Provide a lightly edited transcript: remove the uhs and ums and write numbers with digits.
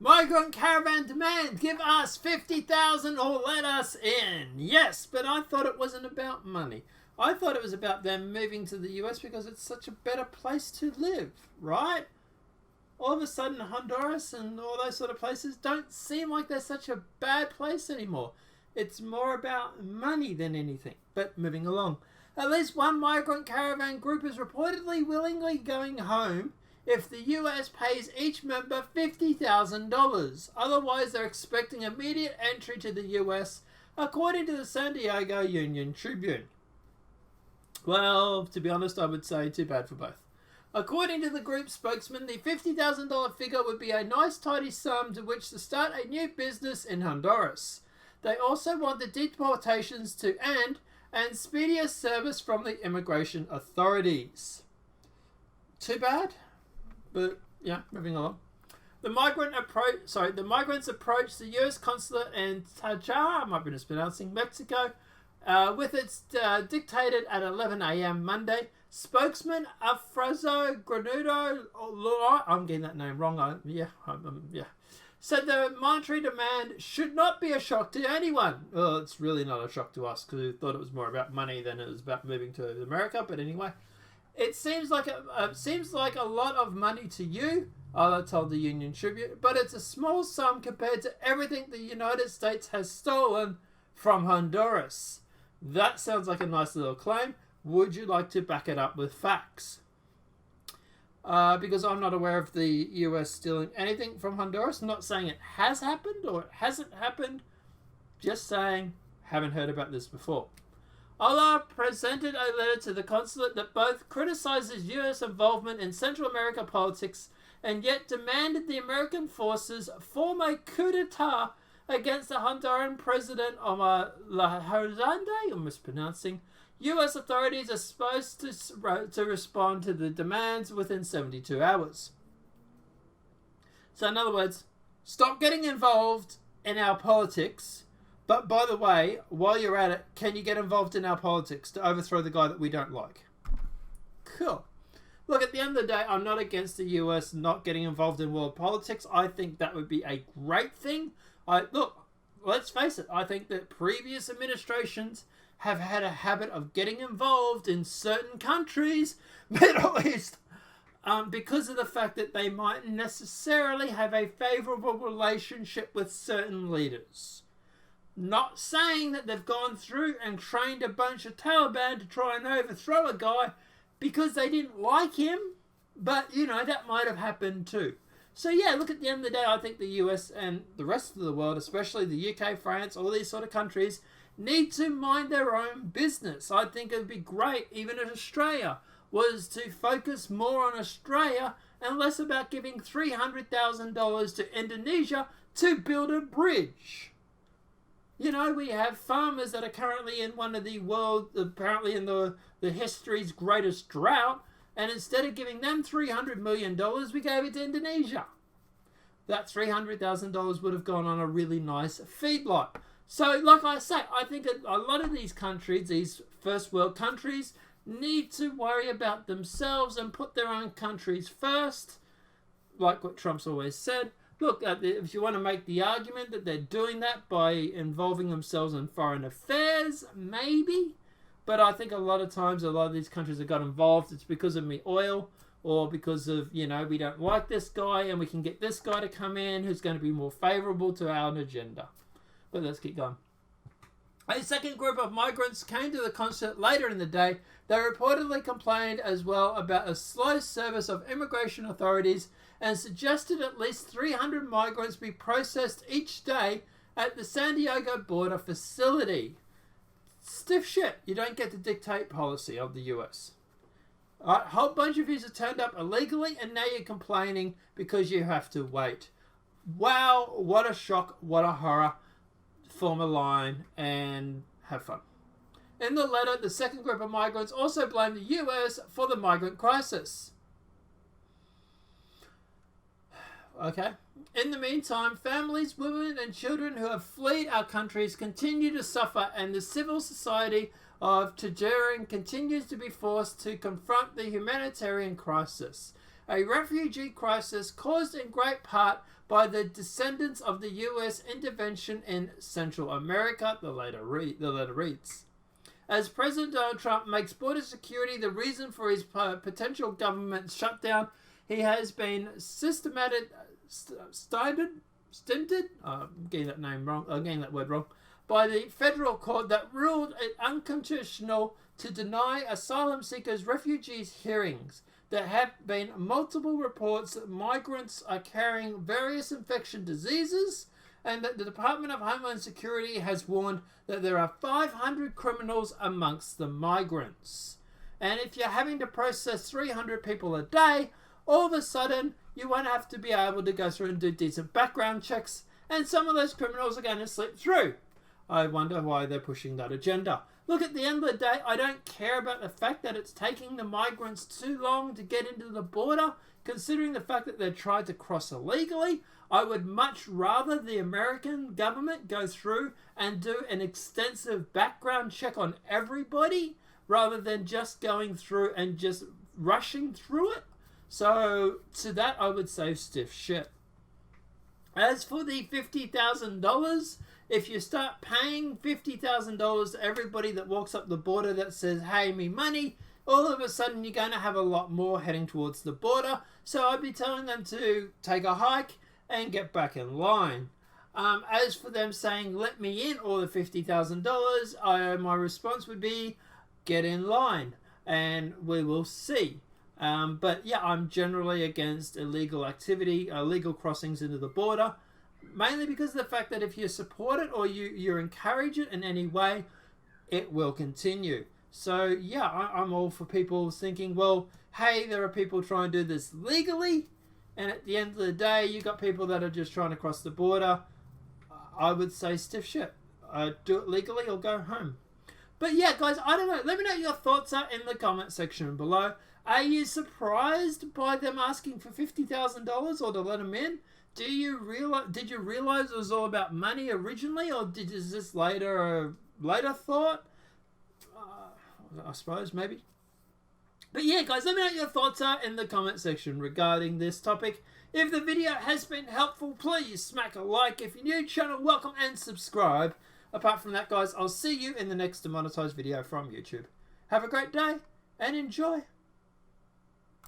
Migrant Caravan demand, give us 50,000 or let us in. Yes, but I thought it wasn't about money. I thought it was about them moving to the US because it's such a better place to live, right? All of a sudden, Honduras and all those sort of places don't seem like they're such a bad place anymore. It's more about money than anything. But moving along. At least one migrant caravan group is reportedly willingly going home if the US pays each member $50,000. Otherwise, they're expecting immediate entry to the US, according to the San Diego Union Tribune. Well, to be honest, I would say too bad for both. According to the group spokesman, the $50,000 figure would be a nice tidy sum to which to start a new business in Honduras. They also want the deportations to end and speedier service from the immigration authorities. Too bad, but yeah, moving along. The migrants approached the U.S. consulate in Tajara, I might be mispronouncing, Mexico, with its dictated at 11 a.m. Monday. Spokesman Afrazo Granudo, I'm getting that name wrong. Said the monetary demand should not be a shock to anyone. Well, it's really not a shock to us because we thought it was more about money than it was about moving to America. But anyway, it seems like a lot of money to you, I told the Union Tribune, but it's a small sum compared to everything the United States has stolen from Honduras. That sounds like a nice little claim. Would you like to back it up with facts? Because I'm not aware of the US stealing anything from Honduras. I'm not saying it has happened or it hasn't happened. Just saying, haven't heard about this before. Allah presented a letter to the consulate that both criticizes US involvement in Central America politics and yet demanded the American forces form a coup d'etat against the Honduran president Omar Lahazande, I'm mispronouncing. US authorities are supposed to respond to the demands within 72 hours. So in other words, stop getting involved in our politics. But by the way, while you're at it, can you get involved in our politics to overthrow the guy that we don't like? Cool. Look, at the end of the day, I'm not against the US not getting involved in world politics. I think that would be a great thing. Look, let's face it. I think that previous administrations have had a habit of getting involved in certain countries, Middle East, because of the fact that they might necessarily have a favorable relationship with certain leaders. Not saying that they've gone through and trained a bunch of Taliban to try and overthrow a guy because they didn't like him, but, that might have happened too. So yeah, look, at the end of the day, I think the US and the rest of the world, especially the UK, France, all these sort of countries, need to mind their own business. I think it would be great, even if Australia was to focus more on Australia and less about giving $300,000 to Indonesia to build a bridge. We have farmers that are currently in one of the apparently in the history's greatest drought, and instead of giving them $300 million, we gave it to Indonesia. That $300,000 would have gone on a really nice feedlot. So, like I say, I think a lot of these countries, these first world countries, need to worry about themselves and put their own countries first, like what Trump's always said. Look, if you want to make the argument that they're doing that by involving themselves in foreign affairs, maybe. But I think a lot of times, a lot of these countries have got involved. It's because of oil, or because of, we don't like this guy and we can get this guy to come in who's going to be more favorable to our agenda. But let's keep going. A second group of migrants came to the consulate later in the day. They reportedly complained as well about a slow service of immigration authorities and suggested at least 300 migrants be processed each day at the San Diego border facility. Stiff shit. You don't get to dictate policy of the US. A whole bunch of you have turned up illegally and now you're complaining because you have to wait. Wow, what a shock, what a horror. Form a line and have fun. In the letter, the second group of migrants also blamed the US for the migrant crisis. Okay. In the meantime, families, women and children who have fled our countries continue to suffer, and the civil society of Tajiran continues to be forced to confront the humanitarian crisis. a refugee crisis caused in great part by the descendants of the US intervention in Central America, the letter reads. As President Donald Trump makes border security the reason for his potential government shutdown, he has been stinted. I'm getting that word wrong. By the federal court that ruled it unconstitutional to deny asylum seekers, refugees hearings. There have been multiple reports that migrants are carrying various infectious diseases, and that the Department of Homeland Security has warned that there are 500 criminals amongst the migrants. And if you're having to process 300 people a day, all of a sudden you won't have to be able to go through and do decent background checks, and some of those criminals are going to slip through. I wonder why they're pushing that agenda. Look, at the end of the day, I don't care about the fact that it's taking the migrants too long to get into the border, considering the fact that they've tried to cross illegally. I would much rather the American government go through and do an extensive background check on everybody, rather than just going through and just rushing through it. So, to that, I would say stiff shit. As for the $50,000, if you start paying $50,000 to everybody that walks up the border that says, "Hey, me money," all of a sudden you're going to have a lot more heading towards the border. So I'd be telling them to take a hike and get back in line. As for them saying, "Let me in," or the $50,000, my response would be, get in line and we will see. But yeah, I'm generally against illegal activity, illegal crossings into the border, mainly because of the fact that if you support it or you encourage it in any way, it will continue. So yeah, I'm all for people thinking, well, hey, there are people trying to do this legally, and at the end of the day, you got people that are just trying to cross the border. I would say stiff shit. Do it legally or go home. But yeah, guys, I don't know. Let me know what your thoughts are in the comment section below. Are you surprised by them asking for $50,000 or to let them in? Did you realize it was all about money originally, or is this later thought? I suppose, maybe. But yeah, guys, let me know what your thoughts are in the comment section regarding this topic. If the video has been helpful, please smack a like. If you're new to the channel, welcome and subscribe. Apart from that, guys, I'll see you in the next demonetized video from YouTube. Have a great day and enjoy.